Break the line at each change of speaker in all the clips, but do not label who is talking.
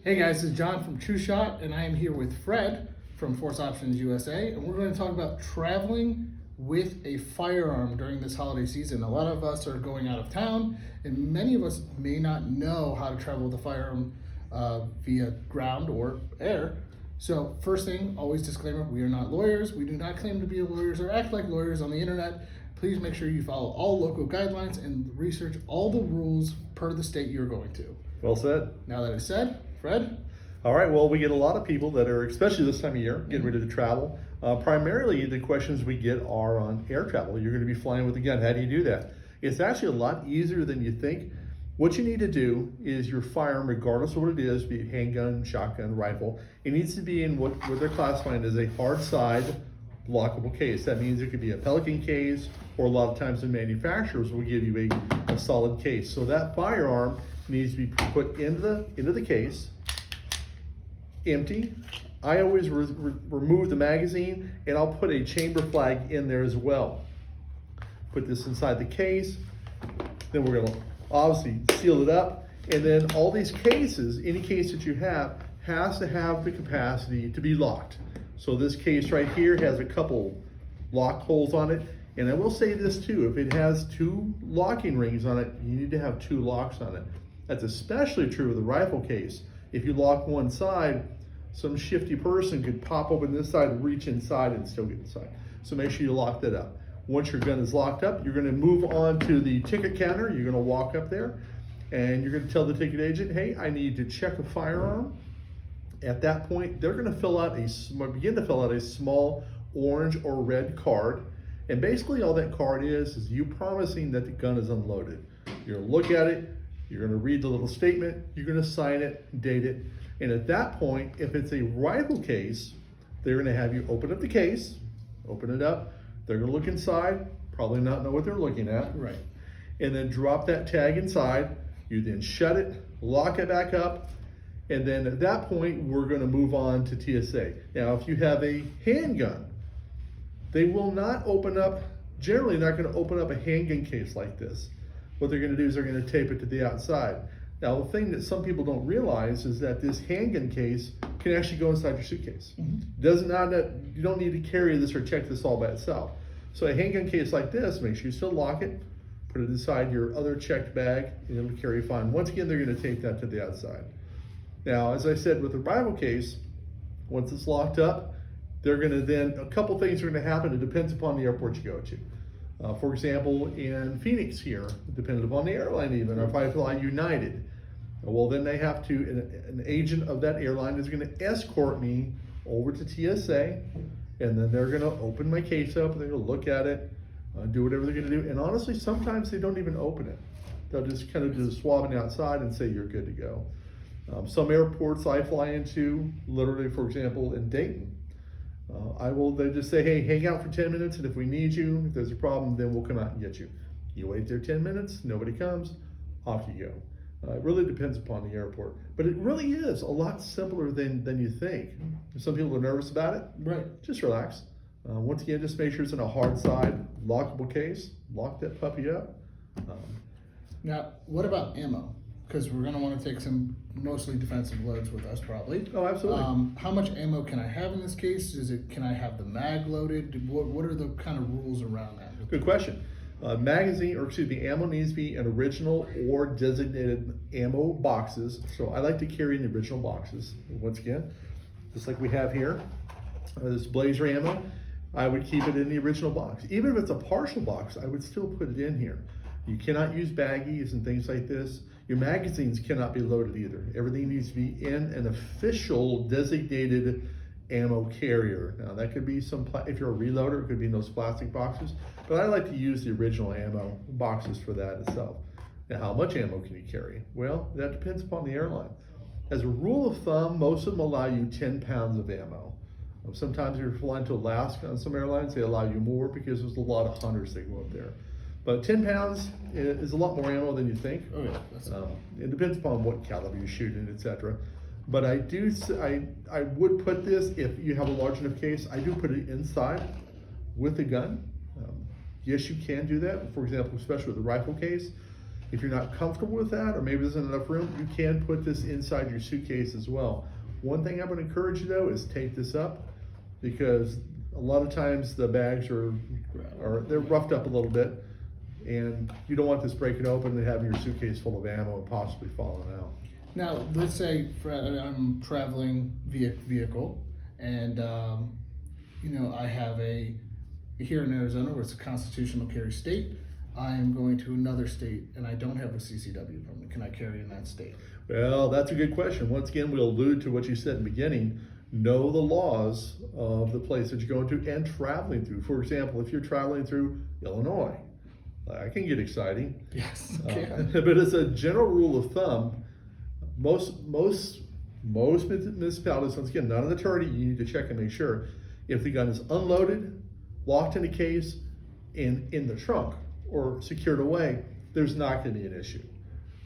Hey guys, this is John from True Shot, and I am here with Fred from Force Options USA, and we're going to talk about traveling with a firearm during this holiday season. A lot of us are going out of town, and many of us may not know how to travel with a firearm via ground or air. So first thing, always disclaimer, we are not lawyers. We do not claim to be lawyers or act like lawyers on the internet. Please make sure you follow all local guidelines and research all the rules per the state you're going to.
Well said.
Now that it's said, Fred?
All right, well, we get a lot of people that are, especially this time of year, getting ready to travel. Primarily, the questions we get are on air travel. You're going to be flying with a gun. How do you do that? It's actually a lot easier than you think. What you need to do is your firearm, regardless of what it is, be it handgun, shotgun, rifle, it needs to be in what they're classifying as a hard side lockable case. That means it could be a Pelican case, or a lot of times the manufacturers will give you a solid case. So that firearm needs to be put into the case, empty. I always remove the magazine, and I'll put a chamber flag in there as well. Put this inside the case, then we're gonna obviously seal it up, and then all these cases, any case that you have, has to have the capacity to be locked. So this case right here has a couple lock holes on it, and I will say this too, if it has two locking rings on it, you need to have two locks on it. That's especially true with a rifle case. If you lock one side, some shifty person could pop open this side, reach inside, and still get inside. So make sure you lock that up. Once your gun is locked up, you're gonna move on to the ticket counter. You're gonna walk up there, and you're gonna tell the ticket agent, hey, I need to check a firearm. At that point, they're gonna begin to fill out a small orange or red card. And basically all that card is you promising that the gun is unloaded. You're gonna look at it, you're gonna read the little statement, you're gonna sign it, date it, and at that point, if it's a rifle case, they're gonna have you open up the case, open it up, they're gonna look inside, probably not know what they're looking at.
Right.
And then drop that tag inside, you then shut it, lock it back up, and then at that point, we're gonna move on to TSA. Now, if you have a handgun, they will not open up, generally not gonna open up a handgun case like this. What they're gonna do is they're gonna tape it to the outside. Now, the thing that some people don't realize is that this handgun case can actually go inside your suitcase. Mm-hmm. You don't need to carry this or check this all by itself. So a handgun case like this, make sure you still lock it, put it inside your other checked bag, and it'll carry fine. Once again, they're gonna tape that to the outside. Now, as I said with the rifle case, once it's locked up, they're gonna then, a couple things are gonna happen. It depends upon the airport you go to. For example, in Phoenix here, depending upon the airline even, or if I fly United, well then they have to, an agent of that airline is gonna escort me over to TSA, and then they're gonna open my case up, they're gonna look at it, do whatever they're gonna do, and honestly, sometimes they don't even open it. They'll just kind of do the swabbing outside and say you're good to go. Some airports I fly into, literally, for example, in Dayton, they just say, hey, hang out for 10 minutes, and if we need you, if there's a problem, then we'll come out and get you. You wait there 10 minutes, nobody comes, off you go. It really depends upon the airport. But it really is a lot simpler than you think. Some people are nervous about it.
Right.
Just relax. Once again, just make sure it's in a hard side, lockable case. Lock that puppy up.
Now, what about ammo? Because we're going to want to take some mostly defensive loads with us, probably.
Oh, absolutely.
How much ammo can I have in this case? Can I have the mag loaded? What are the kind of rules around that?
Good question. Ammo needs to be in original or designated ammo boxes. So I like to carry in the original boxes. Once again, just like we have here, this Blazer ammo, I would keep it in the original box. Even if it's a partial box, I would still put it in here. You cannot use baggies and things like this. Your magazines cannot be loaded either. Everything needs to be in an official designated ammo carrier. Now that could be if you're a reloader, it could be in those plastic boxes, but I like to use the original ammo boxes for that itself. Now how much ammo can you carry? Well, that depends upon the airline. As a rule of thumb, most of them allow you 10 pounds of ammo. Sometimes if you're flying to Alaska on some airlines, they allow you more because there's a lot of hunters that go up there. But 10 pounds is a lot more ammo than you think.
Oh yeah,
it depends upon what caliber you're shooting, etc. But I would put this, if you have a large enough case, I do put it inside with the gun. Yes, you can do that. For example, especially with the rifle case, If you're not comfortable with that, or maybe there's not enough room, you can put this inside your suitcase as well. One thing I'm going to encourage you though is tape this up, because a lot of times the bags they're roughed up a little bit, and you don't want this breaking open and having your suitcase full of ammo and possibly falling out.
Now, let's say I'm traveling via vehicle, and I have here in Arizona, where it's a constitutional carry state. I am going to another state, and I don't have a CCW permit. Can I carry in that state?
Well, that's a good question. Once again, we'll allude to what you said in the beginning. Know the laws of the place that you're going to and traveling through. For example, if you're traveling through Illinois, that can get exciting.
Yes, okay.
But as a general rule of thumb, most municipalities, once again, not an attorney, you need to check and make sure if the gun is unloaded, locked in a case, in the trunk, or secured away, there's not going to be an issue.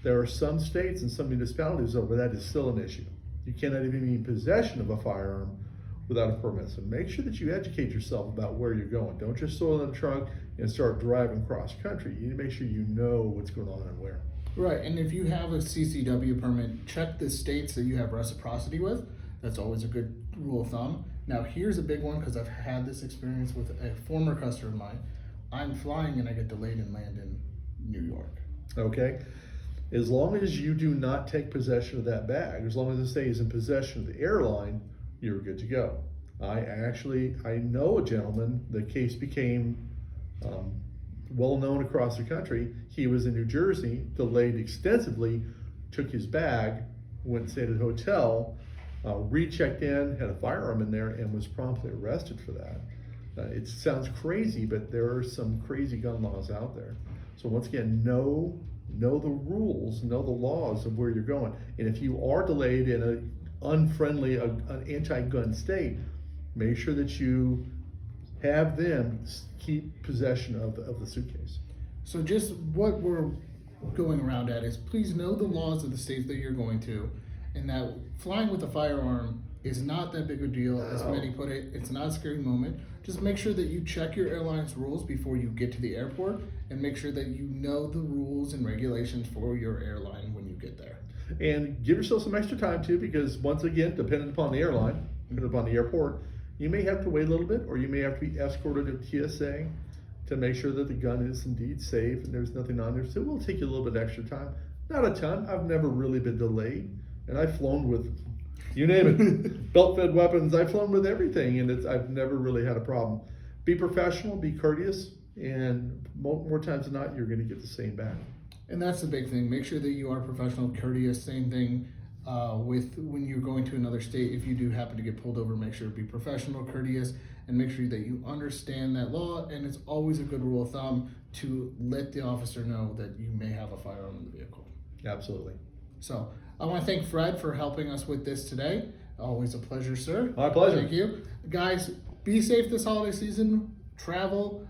There are some states and some municipalities where that is still an issue. You cannot even be in possession of a firearm without a permit. So make sure that you educate yourself about where you're going. Don't just throw it in the trunk and start driving cross country. You need to make sure you know what's going on and where.
Right, and if you have a CCW permit, check the states that you have reciprocity with. That's always a good rule of thumb. Now here's a big one, because I've had this experience with a former customer of mine. I'm flying and I get delayed and land in New York. Okay.
As long as you do not take possession of that bag, as long as it stays in possession of the airline, you're good to go. I know a gentleman, the case became well known across the country. He was in New Jersey, delayed extensively, took his bag, went and stayed at a hotel, rechecked in, had a firearm in there, and was promptly arrested for that. It sounds crazy, but there are some crazy gun laws out there. So once again, know the rules, know the laws of where you're going. And if you are delayed in an unfriendly, an anti-gun state, make sure that you have them keep possession of the suitcase.
So just what we're going around at is, please know the laws of the states that you're going to, and that flying with a firearm is not that big a deal, as many put it. It's not a scary moment. Just make sure that you check your airline's rules before you get to the airport, and make sure that you know the rules and regulations for your airline when you get there.
And give yourself some extra time too, because once again, depending upon the airline, depending upon the airport, you may have to wait a little bit, or you may have to be escorted to TSA to make sure that the gun is indeed safe and there's nothing on there. So it will take you a little bit extra time. Not a ton. I've never really been delayed, and I've flown with, you name it, belt-fed weapons. I've flown with everything, and I've never really had a problem. Be professional, be courteous, and more times than not, you're going to get the same back.
And that's the big thing. Make sure that you are professional, courteous. Same thing with when you're going to another state. If you do happen to get pulled over, make sure to be professional, courteous, and make sure that you understand that law. And it's always a good rule of thumb to let the officer know that you may have a firearm in the vehicle.
Absolutely.
So I want to thank Fred for helping us with this today. Always a pleasure, sir.
My pleasure.
Thank you. Guys, be safe this holiday season. Travel.